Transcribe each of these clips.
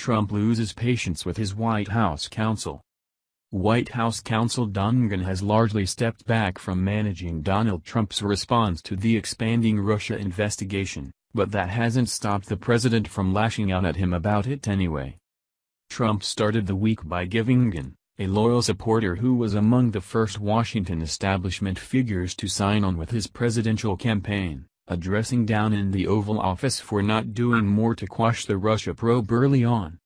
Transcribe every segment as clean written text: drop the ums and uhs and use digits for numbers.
Trump loses patience with his White House counsel. White House counsel Don McGahn has largely stepped back from managing Donald Trump's response to the expanding Russia investigation, but that hasn't stopped the president from lashing out at him about it anyway. Trump started the week by giving McGahn, a loyal supporter who was among the first Washington establishment figures to sign on with his presidential campaign, a dressing down in the Oval Office for not doing more to quash the Russia probe early on.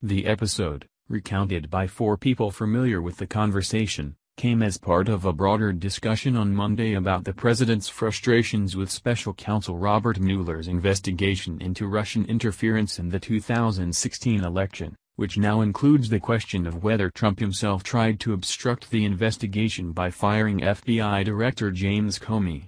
The episode, recounted by 4 people familiar with the conversation, came as part of a broader discussion on Monday about the president's frustrations with special counsel Robert Mueller's investigation into Russian interference in the 2016 election, which now includes the question of whether Trump himself tried to obstruct the investigation by firing FBI Director James Comey.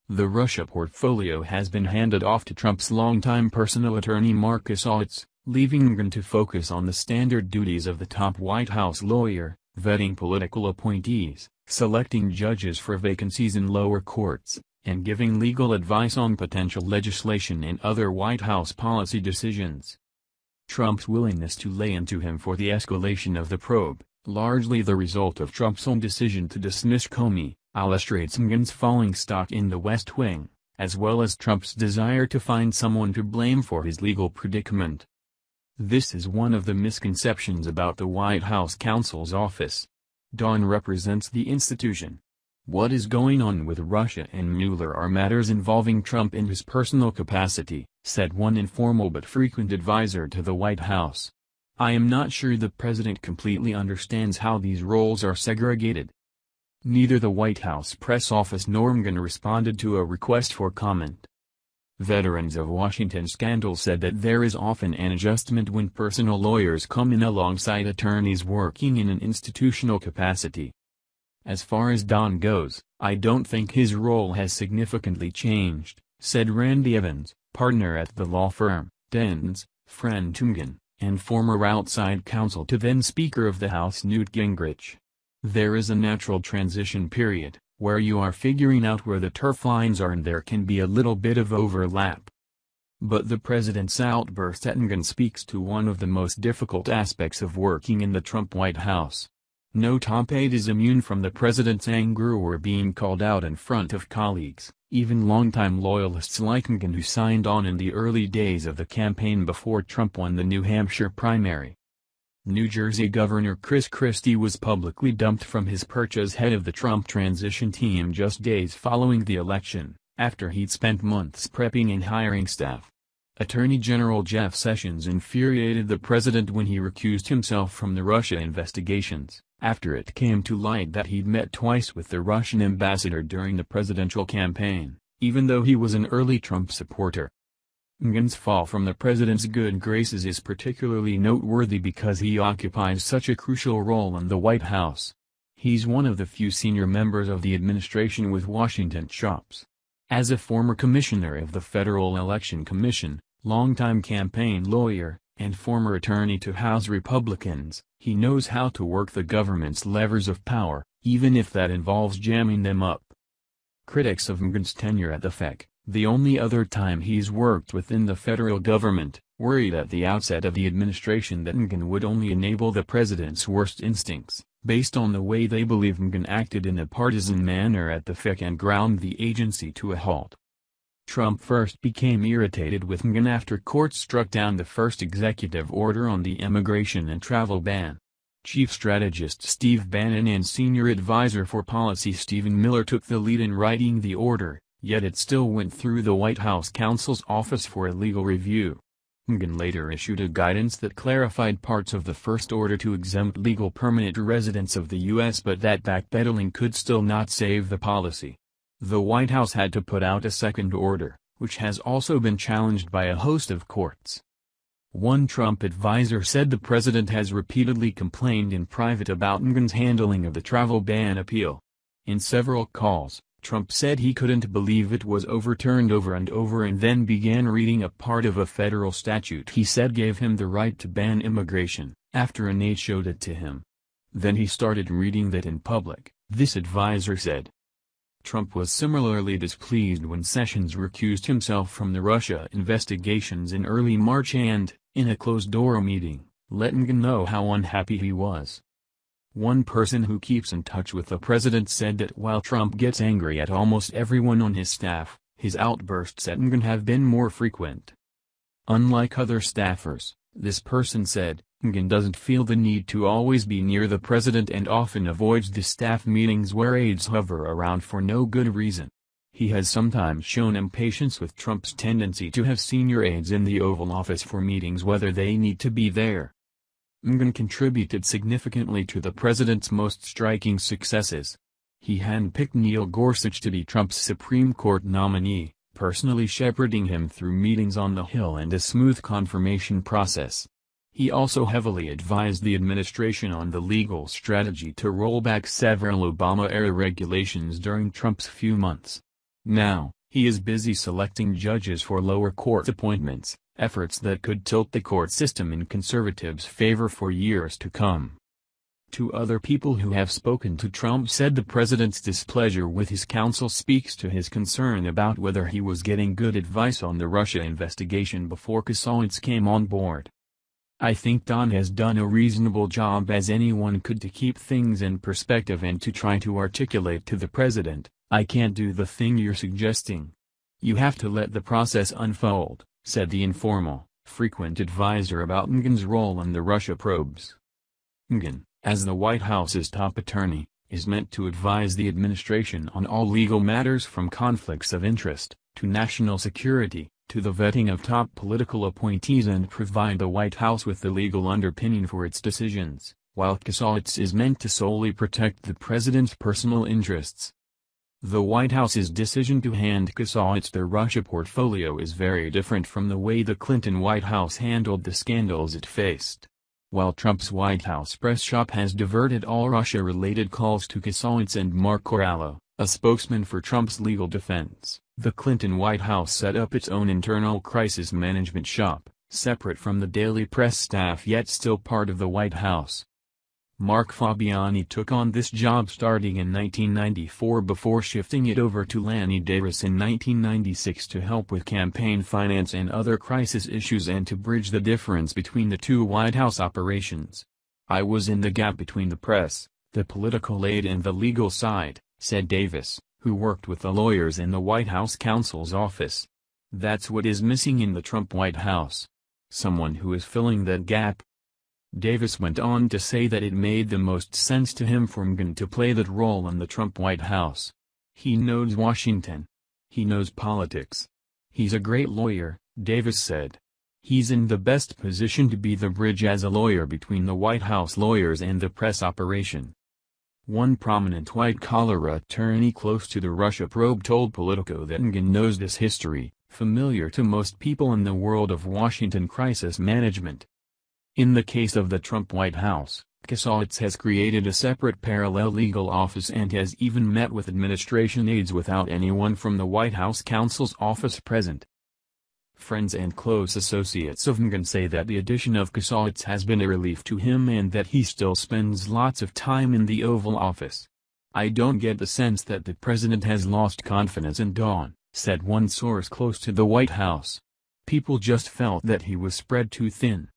The Russia portfolio has been handed off to Trump's longtime personal attorney Marcus Aulitz, leaving McGahn to focus on the standard duties of the top White House lawyer, vetting political appointees, selecting judges for vacancies in lower courts, and giving legal advice on potential legislation and other White House policy decisions. Trump's willingness to lay into him for the escalation of the probe, largely the result of Trump's own decision to dismiss Comey, illustrates McGahn's falling stock in the West Wing, as well as Trump's desire to find someone to blame for his legal predicament. This is one of the misconceptions about the White House counsel's office. Don represents the institution. What is going on with Russia and Mueller are matters involving Trump in his personal capacity, said one informal but frequent advisor to the White House. I am not sure the president completely understands how these roles are segregated. Neither the White House press office nor McGahn responded to a request for comment. Veterans of Washington scandal said that there is often an adjustment when personal lawyers come in alongside attorneys working in an institutional capacity. As far as Don goes, I don't think his role has significantly changed, said Randy Evans, partner at the law firm, Dens, friend to McGahn, and former outside counsel to then Speaker of the House Newt Gingrich. There is a natural transition period, where you are figuring out where the turf lines are and there can be a little bit of overlap. But the president's outburst at McGahn speaks to one of the most difficult aspects of working in the Trump White House. No top aide is immune from the president's anger or being called out in front of colleagues, even longtime loyalists like McGahn who signed on in the early days of the campaign before Trump won the New Hampshire primary. New Jersey Governor Chris Christie was publicly dumped from his perch as head of the Trump transition team just days following the election, after he'd spent months prepping and hiring staff. Attorney General Jeff Sessions infuriated the president when he recused himself from the Russia investigations, after it came to light that he'd met twice with the Russian ambassador during the presidential campaign, even though he was an early Trump supporter. McGahn's fall from the president's good graces is particularly noteworthy because he occupies such a crucial role in the White House. He's one of the few senior members of the administration with Washington chops. As a former commissioner of the Federal Election Commission, longtime campaign lawyer, and former attorney to House Republicans, he knows how to work the government's levers of power, even if that involves jamming them up. Critics of McGahn's tenure at the FEC, the only other time he's worked within the federal government, worried at the outset of the administration that McGahn would only enable the president's worst instincts, based on the way they believe McGahn acted in a partisan manner at the FEC and ground the agency to a halt. Trump first became irritated with McGahn after courts struck down the first executive order on the immigration and travel ban. Chief strategist Steve Bannon and senior advisor for policy Stephen Miller took the lead in writing the order, yet it still went through the White House counsel's office for a legal review. McGahn later issued a guidance that clarified parts of the first order to exempt legal permanent residents of the U.S. but that backpedaling could still not save the policy. The White House had to put out a second order, which has also been challenged by a host of courts. One Trump advisor said the president has repeatedly complained in private about McGahn's handling of the travel ban appeal. In several calls, Trump said he couldn't believe it was overturned over and then began reading a part of a federal statute he said gave him the right to ban immigration, after an aide showed it to him. Then he started reading that in public, this advisor said. Trump was similarly displeased when Sessions recused himself from the Russia investigations in early March and, In a closed-door meeting, let McGahn know how unhappy he was. One person who keeps in touch with the president said that while Trump gets angry at almost everyone on his staff, his outbursts at McGahn have been more frequent. Unlike other staffers, this person said, McGahn doesn't feel the need to always be near the president and often avoids the staff meetings where aides hover around for no good reason. He has sometimes shown impatience with Trump's tendency to have senior aides in the Oval Office for meetings whether they need to be there. McGahn contributed significantly to the president's most striking successes. He handpicked Neil Gorsuch to be Trump's Supreme Court nominee, personally shepherding him through meetings on the Hill and a smooth confirmation process. He also heavily advised the administration on the legal strategy to roll back several Obama-era regulations during Trump's few months. Now, he is busy selecting judges for lower court appointments, efforts that could tilt the court system in conservatives' favor for years to come. Two other people who have spoken to Trump said the president's displeasure with his counsel speaks to his concern about whether he was getting good advice on the Russia investigation before Koussalis came on board. I think Don has done a reasonable job as anyone could to keep things in perspective and to try to articulate to the president, I can't do the thing you're suggesting. You have to let the process unfold, said the informal, frequent advisor about McGahn's role in the Russia probes. McGahn, as the White House's top attorney, is meant to advise the administration on all legal matters from conflicts of interest, to national security, to the vetting of top political appointees and provide the White House with the legal underpinning for its decisions, while Koussalis is meant to solely protect the president's personal interests. The White House's decision to hand Koussalis the Russia portfolio is very different from the way the Clinton White House handled the scandals it faced. While Trump's White House press shop has diverted all Russia-related calls to Koussalis and Mark Corallo, a spokesman for Trump's legal defense, the Clinton White House set up its own internal crisis management shop, separate from the daily press staff yet still part of the White House. Mark Fabiani took on this job starting in 1994 before shifting it over to Lanny Davis in 1996 to help with campaign finance and other crisis issues and to bridge the difference between the two White House operations. I was in the gap between the press, the political aid and the legal side, said Davis, who worked with the lawyers in the White House counsel's office. That's what is missing in the Trump White House. Someone who is filling that gap. Davis went on to say that it made the most sense to him for McGahn to play that role in the Trump White House. He knows Washington. He knows politics. He's a great lawyer, Davis said. He's in the best position to be the bridge as a lawyer between the White House lawyers and the press operation. One prominent white-collar attorney close to the Russia probe told Politico that McGahn knows this history, familiar to most people in the world of Washington crisis management. In the case of the Trump White House, Koussalis has created a separate parallel legal office and has even met with administration aides without anyone from the White House counsel's office present. Friends and close associates of McGahn say that the addition of Koussalis has been a relief to him and that he still spends lots of time in the Oval Office. I don't get the sense that the president has lost confidence in Don, said one source close to the White House. People just felt that he was spread too thin.